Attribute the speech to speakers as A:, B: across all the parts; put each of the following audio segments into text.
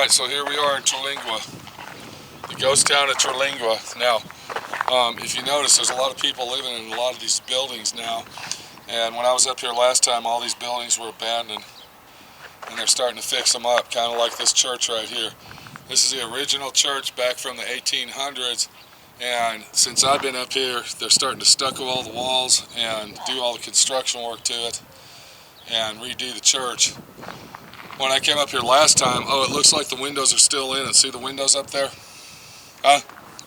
A: Alright, so here we are in Terlingua, the ghost town of Terlingua. Now, if you notice, there's a lot of people living in a lot of these buildings now. And when I was up here last time, all these buildings were abandoned. And they're starting to fix them up, kind of like this church right here. This is the original church back from the 1800s. And since I've been up here, they're starting to stucco all the walls and do all the construction work to it and redo the church. When I came up here last time, oh, it looks like the windows are still in it. See the windows up there? Huh?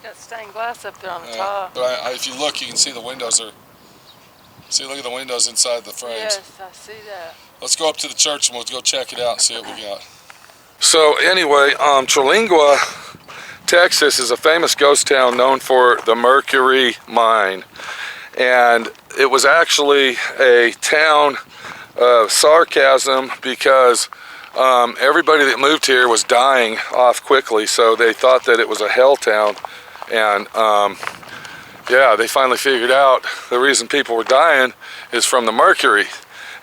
B: Got stained glass up there on the top.
A: But if you look, you can see the windows are... See, look at the windows inside the frames.
B: Yes, I see that.
A: Let's go up to the church and we'll go check it out and see what we got. So anyway, Terlingua, Texas is a famous ghost town known for the Mercury mine. And it was actually a town of sarcasm because everybody that moved here was dying off quickly, so they thought that it was a hell town. And yeah, they finally figured out the reason people were dying is from the mercury,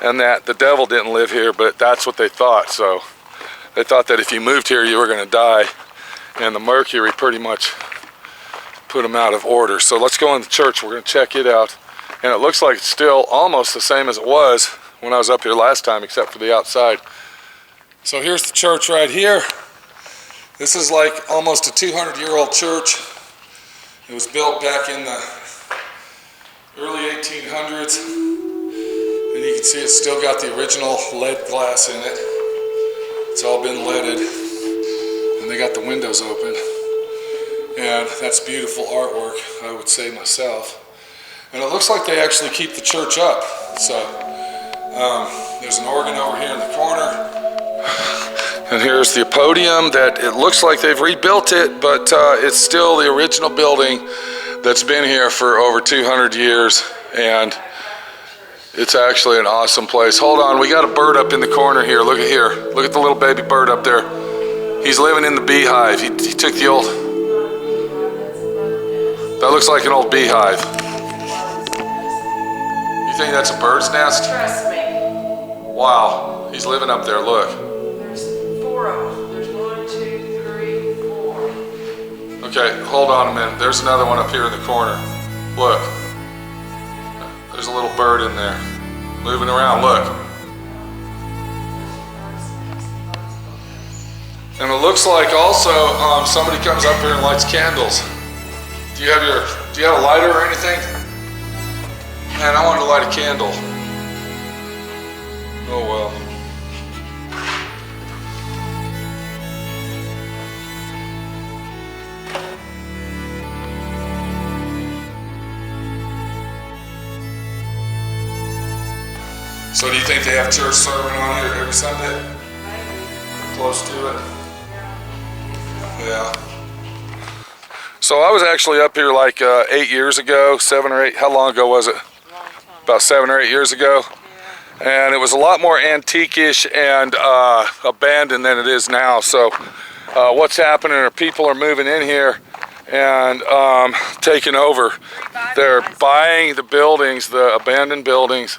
A: and that the devil didn't live here, but that's what they thought. So they thought that if you moved here you were going to die, and the mercury pretty much put them out of order. So let's go in the church. We're going to check it out, and it looks like it's still almost the same as it was when I was up here last time, except for the outside. So here's the church right here. This is like almost a 200-year-old church. It was built back in the early 1800s. And you can see it's still got the original lead glass in it. It's all been leaded. And they got the windows open. And that's beautiful artwork, I would say myself. And it looks like they actually keep the church up. So there's an organ over here in the corner. And here's the podium that it looks like they've rebuilt it, but it's still the original building that's been here for over 200 years, and it's actually an awesome place. Hold on, we got a bird up in the corner here. Look at here. Look at the little baby bird up there. He's living in the beehive. He took the old... That looks like an old beehive. You think that's a bird's nest?
B: Trust me.
A: Wow, he's living up there, look.
B: There's 1, 2, 3, 4.
A: Okay, hold on a minute. There's another one up here in the corner. Look. There's a little bird in there. Moving around, look. And it looks like also somebody comes up here and lights candles. Do you have a lighter or anything? Man, I wanted to light a candle. Oh well. So do you think they have church serving on here every Sunday? Maybe. Close to it? Yeah. So I was actually up here like 8 years ago, 7 or 8, how long ago was it? About 7 or 8 years ago. Yeah. And it was a lot more antique-ish and abandoned than it is now. So what's happening are people are moving in here and taking over. They're buying the buildings, the abandoned buildings,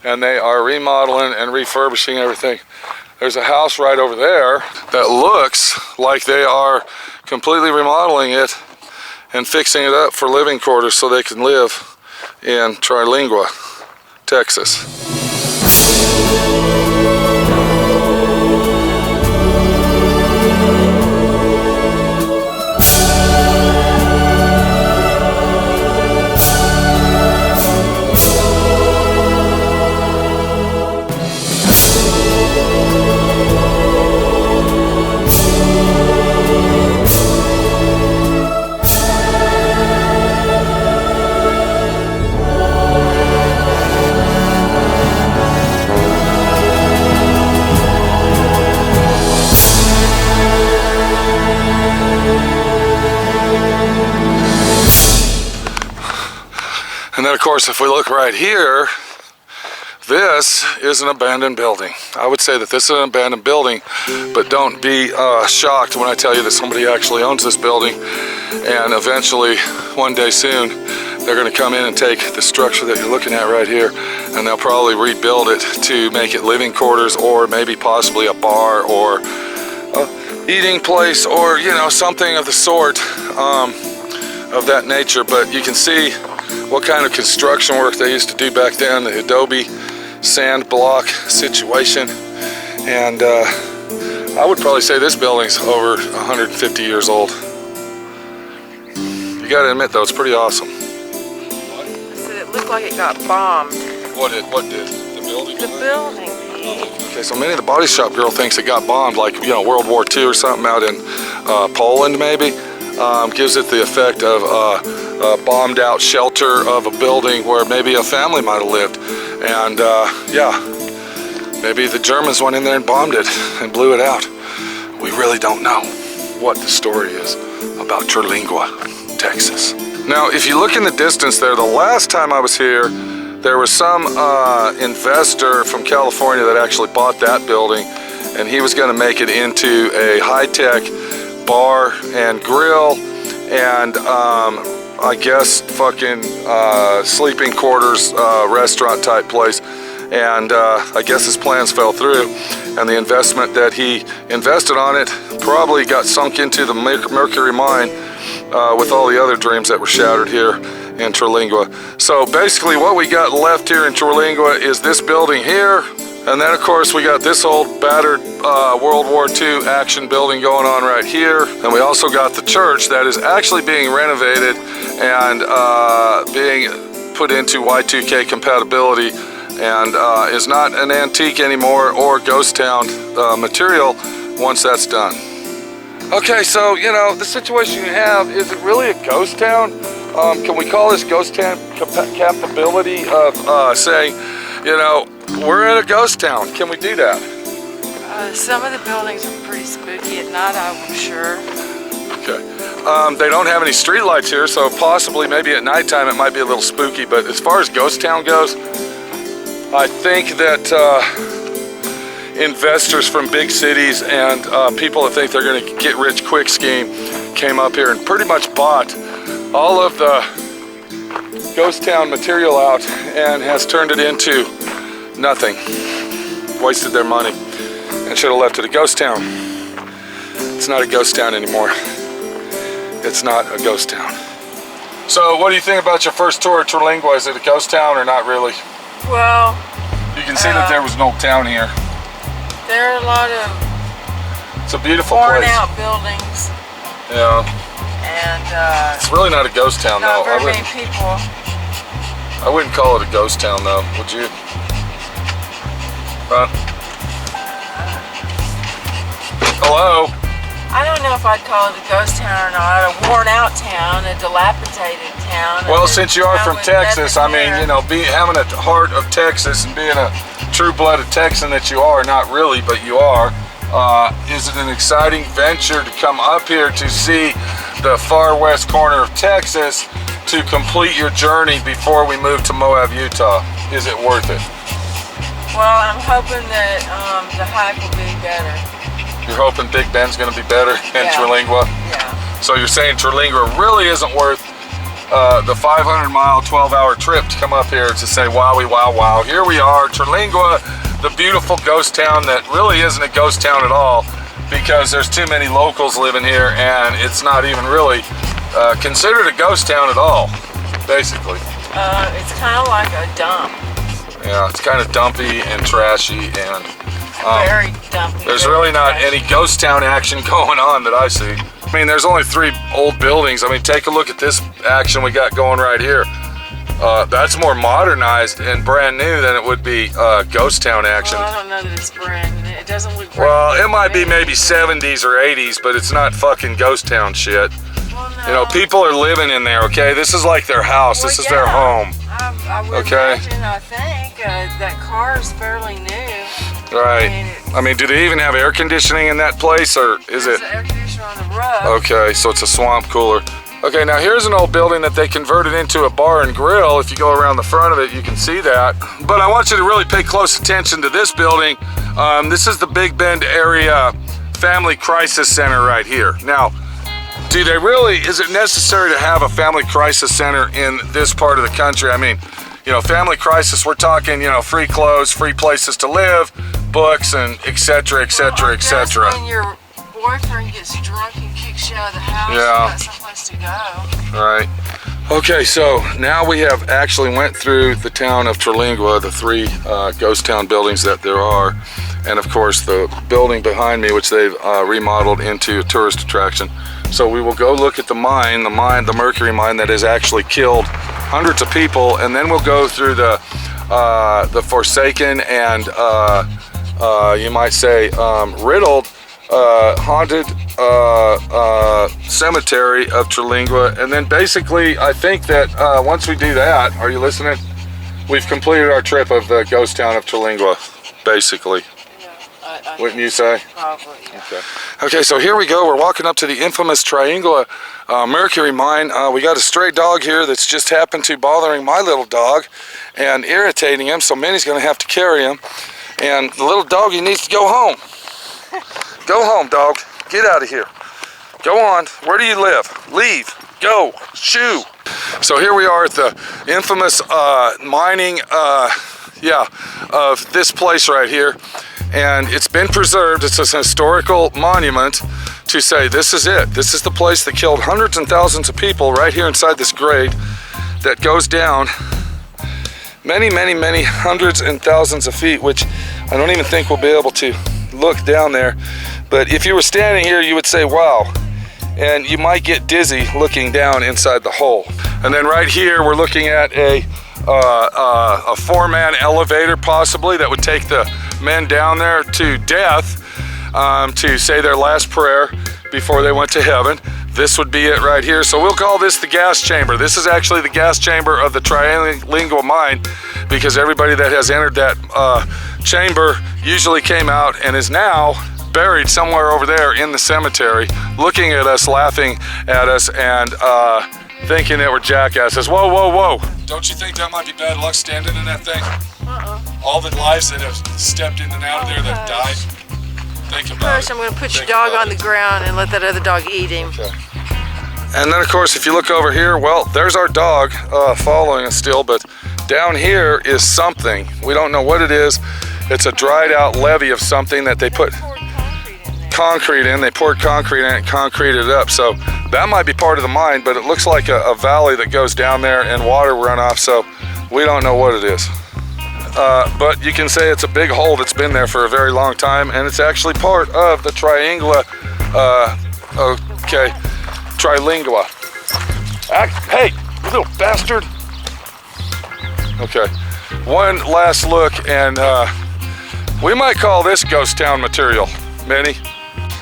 A: and they are remodeling and refurbishing everything. There's a house right over there that looks like they are completely remodeling it and fixing it up for living quarters so they can live in Terlingua, Texas. And then of course, if we look right here, this is an abandoned building. I would say that this is an abandoned building, but don't be shocked when I tell you that somebody actually owns this building, and eventually, one day soon, they're going to come in and take the structure that you're looking at right here, and they'll probably rebuild it to make it living quarters, or maybe possibly a bar, or eating place or, you know, something of the sort of that nature. But you can see what kind of construction work they used to do back then, the adobe sand block situation. And I would probably say this building's over 150 years old. You gotta admit though, it's pretty awesome.
B: I said it looked like it got bombed.
A: What did? The building?
B: The building.
A: Okay, so Minnie the Body Shop girl thinks it got bombed, like, you know, World War II or something out in Poland maybe. Gives it the effect of a bombed out shelter of a building where maybe a family might have lived. And yeah, maybe the Germans went in there and bombed it and blew it out. We really don't know what the story is about Terlingua, Texas. Now, if you look in the distance there, the last time I was here, there was some investor from California that actually bought that building, and he was going to make it into a high-tech bar and grill and I guess fucking sleeping quarters restaurant type place. And I guess his plans fell through, and the investment that he invested on it probably got sunk into the mercury mine with all the other dreams that were shattered here in Terlingua. So basically what we got left here in Terlingua is this building here, and then of course we got this old battered World War II action building going on right here. And we also got the church that is actually being renovated and being put into Y2K compatibility, and is not an antique anymore or ghost town material once that's done. Okay, so, you know, the situation you have, is it really a ghost town? Can we call this ghost town capability of saying, you know, we're in a ghost town? Can we do that?
B: Some of the buildings are pretty spooky at night, I'm sure.
A: Okay. They don't have any street lights here, so possibly maybe at nighttime it might be a little spooky, but as far as ghost town goes, I think that investors from big cities and people that think they're going to get rich quick scheme came up here and pretty much bought all of the ghost town material out and has turned it into nothing. Wasted their money and should have left it a ghost town. It's not a ghost town anymore. It's not a ghost town. So what do you think about your first tour of Terlingua? Is it a ghost town or not really?
B: Well,
A: you can see that there was no town here.
B: There are a lot of
A: it's a beautiful
B: worn
A: place.
B: out buildings.
A: Yeah.
B: And
A: it's really not a ghost town though.
B: Not very many people.
A: I wouldn't call it a ghost town though, would you? Huh? Hello?
B: I don't know if I'd call it a ghost town or not. A worn out town, a dilapidated town.
A: Well, since you are from Texas, I mean, you know, having a heart of Texas and being a true-blooded Texan that you are, not really, but you are, is it an exciting venture to come up here to see the far west corner of Texas to complete your journey before we move to Moab, Utah? Is it worth it?
B: Well, I'm hoping that the hike will be better.
A: You're hoping Big Bend's going to be better in Terlingua?
B: Yeah.
A: So you're saying Terlingua really isn't worth the 500-mile, 12-hour trip to come up here to say, wowie, wow, wow. Here we are, Terlingua, the beautiful ghost town that really isn't a ghost town at all because there's too many locals living here and it's not even really considered a ghost town at all, basically.
B: It's kind of like a dump.
A: Yeah, it's kind of dumpy and trashy and
B: very dumpy.
A: There's really not any ghost town action going on that I see. I mean, there's only 3 old buildings. I mean, take a look at this action we got going right here. That's more modernized and brand new than it would be ghost town action.
B: Well, I don't know that it's brand new. It doesn't look brand new.
A: Well, it might be maybe 70s or 80s, but it's not fucking ghost town shit.
B: Well, no.
A: You know, people are living in there, okay? This is like their house. This is their home.
B: I would imagine, I think, that car is fairly new.
A: Right. I mean, do they even have air conditioning in that place, or is it?
B: There's an air conditioner on the roof.
A: Okay, so it's a swamp cooler. Okay, now here's an old building that they converted into a bar and grill. If you go around the front of it, you can see that. But I want you to really pay close attention to this building. This is the Big Bend area Family Crisis Center right here. Now, do they really, is it necessary to have a family crisis center in this part of the country? I mean, you know, family crisis, we're talking, you know, free clothes, free places to live, books, and et cetera, et cetera, et cetera.
B: boyfriend gets drunk and kicks you out of the house,
A: Yeah.
B: you got someplace to go.
A: Right. Okay, so now we have actually went through the town of Terlingua, the 3 ghost town buildings that there are, and of course the building behind me, which they've remodeled into a tourist attraction. So we will go look at the mercury mine that has actually killed hundreds of people, and then we'll go through the forsaken and you might say riddled haunted cemetery of Terlingua. And then basically I think that once we do that, are you listening? We've completed our trip of the ghost town of Terlingua, basically.
B: Yeah,
A: Wouldn't you say?
B: Probably, yeah.
A: Okay, so here we go. We're walking up to the infamous Terlingua mercury mine. We got a stray dog here that's just happened to bothering my little dog and irritating him, so Minnie's gonna have to carry him. And the little doggy needs to go home. Go home, dog. Get out of here. Go on. Where do you live? Leave. Go. Shoo. So here we are at the infamous mining, of this place right here. And it's been preserved. It's an historical monument to say this is it. This is the place that killed hundreds and thousands of people right here inside this grade that goes down many, many, many hundreds and thousands of feet, which I don't even think we'll be able to look down there. But if you were standing here, you would say, wow. And you might get dizzy looking down inside the hole. And then right here, we're looking at a 4-man elevator, possibly, that would take the men down there to death to say their last prayer before they went to heaven. This would be it right here. So we'll call this the gas chamber. This is actually the gas chamber of the Terlingua mine, because everybody that has entered that chamber usually came out and is now buried somewhere over there in the cemetery, looking at us, laughing at us, and thinking that we're jackasses. Whoa, whoa, whoa. Don't you think that might be bad luck standing in that thing? All the lives that have stepped in and out of there that died. Think about
B: First,
A: it.
B: I'm going to put your dog on the ground and let that other dog eat him.
A: Okay. And then, of course, if you look over here, well, there's our dog following us still, but down here is something. We don't know what it is. It's a dried out levee of something that they put concrete in. They poured concrete in it, concreted it up. So that might be part of the mine, but it looks like a valley that goes down there and water runoff, so we don't know what it is. But you can say it's a big hole that's been there for a very long time, and it's actually part of the Terlingua. Terlingua. Hey, you little bastard. Okay, one last look, and we might call this ghost town material. Minnie?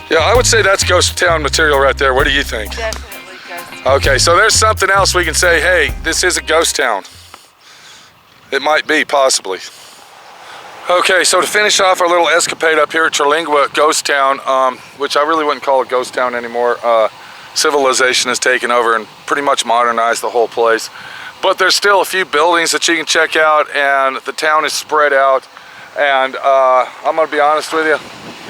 A: Yeah, I would say that's ghost town material right there. What do you think?
B: Definitely ghost.
A: Okay, so there's something else we can say, hey, this is a ghost town. It might be, possibly. Okay, so to finish off our little escapade up here at Terlingua Ghost Town, which I really wouldn't call a ghost town anymore. Civilization has taken over and pretty much modernized the whole place. But there's still a few buildings that you can check out, and the town is spread out. And I'm gonna be honest with you,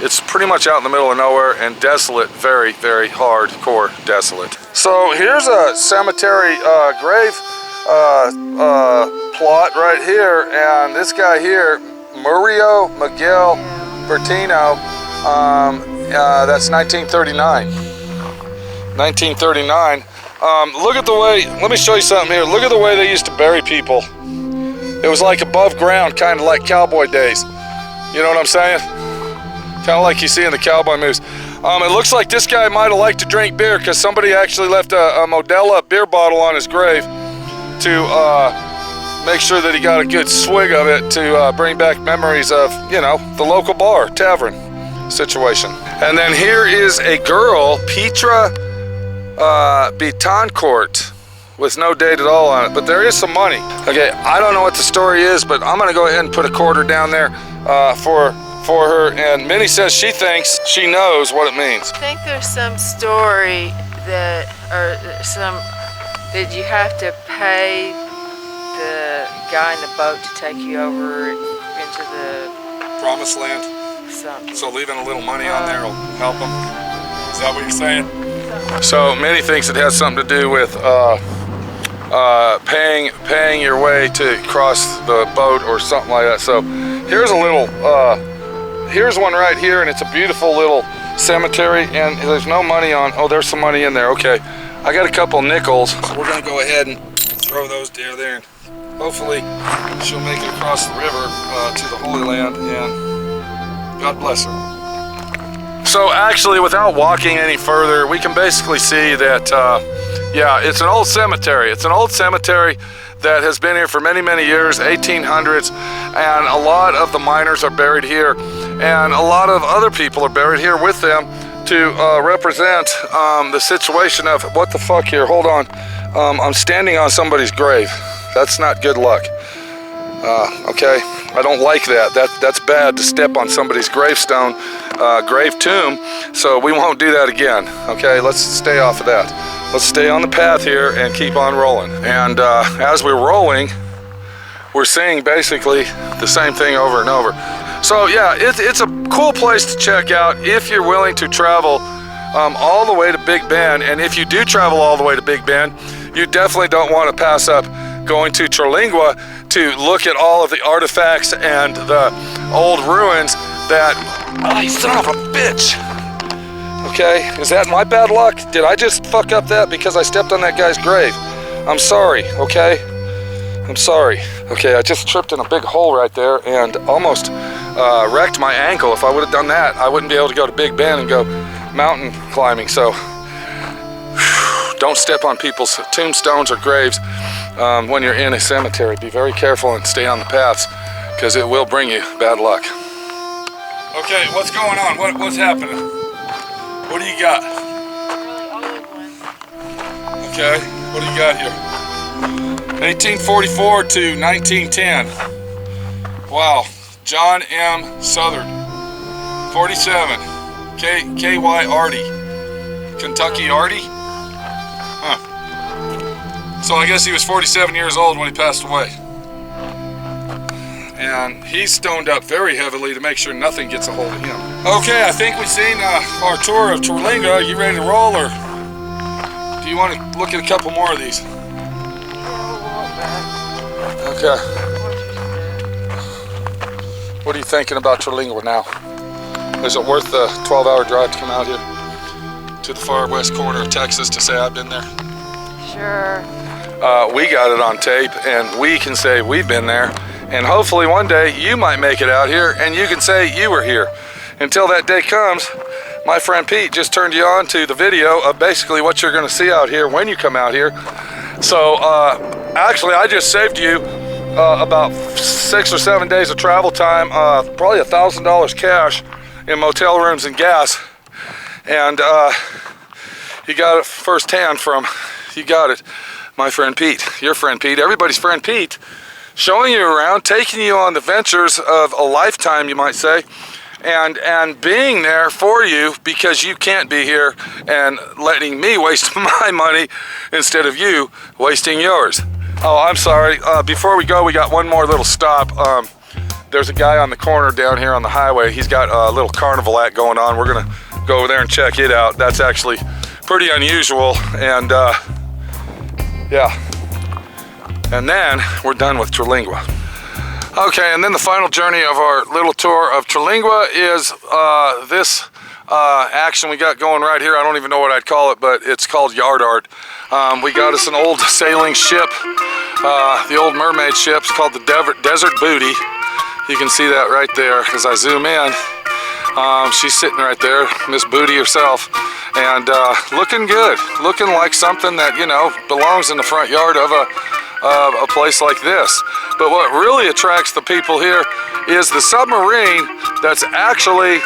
A: it's pretty much out in the middle of nowhere and desolate, very, very hardcore desolate. So here's a cemetery grave plot right here, and this guy here, Mario Miguel Bertino, that's 1939. 1939. Look at the way, let me show you something here. Look at the way they used to bury people. It was like above ground, kind of like cowboy days. You know what I'm saying? Kind of like you see in the cowboy movies. It looks like this guy might have liked to drink beer, because somebody actually left a Modelo beer bottle on his grave to make sure that he got a good swig of it to bring back memories of, you know, the local bar, tavern situation. And then here is a girl, Petra Betancourt, with no date at all on it, but there is some money. Okay, I don't know what the story is, but I'm gonna go ahead and put a quarter down there for her, and Minnie says she thinks she knows what it means.
B: I think there's some story that you have to pay the guy in the boat to take you over into the
A: Promised land.
B: something.
A: So leaving a little money on there will help them. Is that what you're saying? So Minnie thinks it has something to do with paying your way to cross the boat or something like that. So here's a little, here's one right here, and it's a beautiful little cemetery, and there's no money on. Oh, there's some money in there. Okay, I got a couple nickels, so we're gonna go ahead and throw those down there, and hopefully she'll make it across the river to the Holy Land, and God bless her. So actually, without walking any further, we can basically see that, yeah, it's an old cemetery. It's an old cemetery that has been here for many, many years, 1800s, and a lot of the miners are buried here, and a lot of other people are buried here with them to represent the situation of, what the fuck here, hold on, I'm standing on somebody's grave. That's not good luck. Okay, I don't like that. That's bad to step on somebody's gravestone, grave tomb, so we won't do that again. Okay, let's stay off of that. Let's stay on the path here and keep on rolling. And as we're rolling, we're seeing basically the same thing over and over. So yeah, it's a cool place to check out if you're willing to travel all the way to Big Bend. And if you do travel all the way to Big Bend, you definitely don't want to pass up going to Terlingua to look at all of the artifacts and the old ruins that, oh, you son of a bitch. Okay, is that my bad luck? Did I just fuck up that because I stepped on that guy's grave? I'm sorry, okay? I'm sorry. Okay, I just tripped in a big hole right there and almost wrecked my ankle. If I would have done that, I wouldn't be able to go to Big Bend and go mountain climbing. So, don't step on people's tombstones or graves when you're in a cemetery. Be very careful and stay on the paths, because it will bring you bad luck. Okay, what's going on? What's happening? What do you got? Okay, what do you got here? 1844 to 1910. Wow, John M. Southard, 47. K.Y. Arty, Kentucky Arty? Huh. So I guess he was 47 years old when he passed away. And he's stoned up very heavily to make sure nothing gets a hold of him. Okay, I think we've seen our tour of Terlingua. Are you ready to roll, or do you want to look at a couple more of these? Okay. What are you thinking about Terlingua now? Is it worth the 12-hour drive to come out here to the far west corner of Texas to say I've been there?
B: Sure.
A: We got it on tape, and we can say we've been there. And hopefully one day you might make it out here and you can say you were here. Until that day comes, my friend Pete just turned you on to the video of basically what you're gonna see out here when you come out here. So actually I just saved you about 6 or 7 days of travel time, probably $1,000 cash in motel rooms and gas. And you got it firsthand from, you got it, my friend Pete, your friend Pete, everybody's friend Pete, showing you around, taking you on the ventures of a lifetime, you might say, and being there for you because you can't be here, and letting me waste my money instead of you wasting yours. Oh, I'm sorry. Before we go, we got one more little stop. There's a guy on the corner down here on the highway. He's got a little carnival act going on. We're gonna go over there and check it out. That's actually pretty unusual, and yeah. And then we're done with Terlingua. Okay, and then the final journey of our little tour of Terlingua is this action we got going right here. I don't even know what I'd call it, but it's called yard art. We got us an old sailing ship, the old mermaid ship. It's called the Desert Booty. You can see that right there as I zoom in. She's sitting right there, Miss Booty herself, and looking good, looking like something that, you know, belongs in the front yard of a place like this. But what really attracts the people here is the submarine that's actually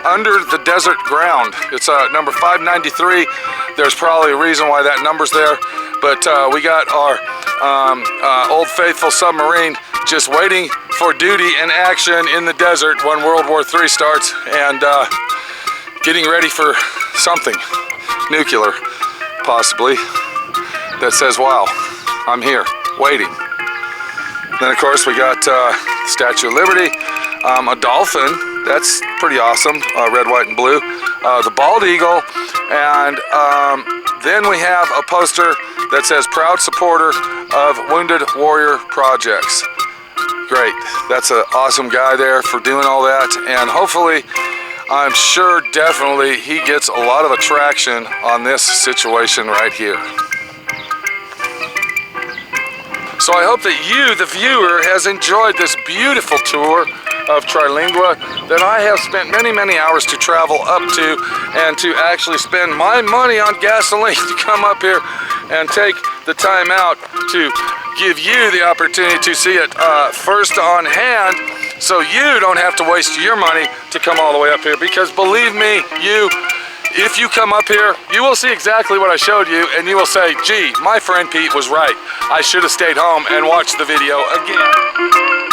A: under the desert ground. It's number 593. There's probably a reason why that number's there, but we got our old faithful submarine just waiting for duty and action in the desert when World War III starts, and getting ready for something nuclear, possibly, that says, wow, I'm here, waiting. Then, of course, we got Statue of Liberty, a dolphin, that's pretty awesome, red, white, and blue, the bald eagle, and then we have a poster that says, proud supporter of Wounded Warrior Projects. Great, that's an awesome guy there for doing all that, and hopefully I'm sure definitely he gets a lot of attraction on this situation right here. So I hope that you, the viewer, has enjoyed this beautiful tour of Terlingua that I have spent many, many hours to travel up to and to actually spend my money on gasoline to come up here and take the time out to give you the opportunity to see it first on hand, so you don't have to waste your money to come all the way up here. Because believe me, if you come up here, you will see exactly what I showed you, and you will say, gee, my friend Pete was right. I should have stayed home and watched the video again.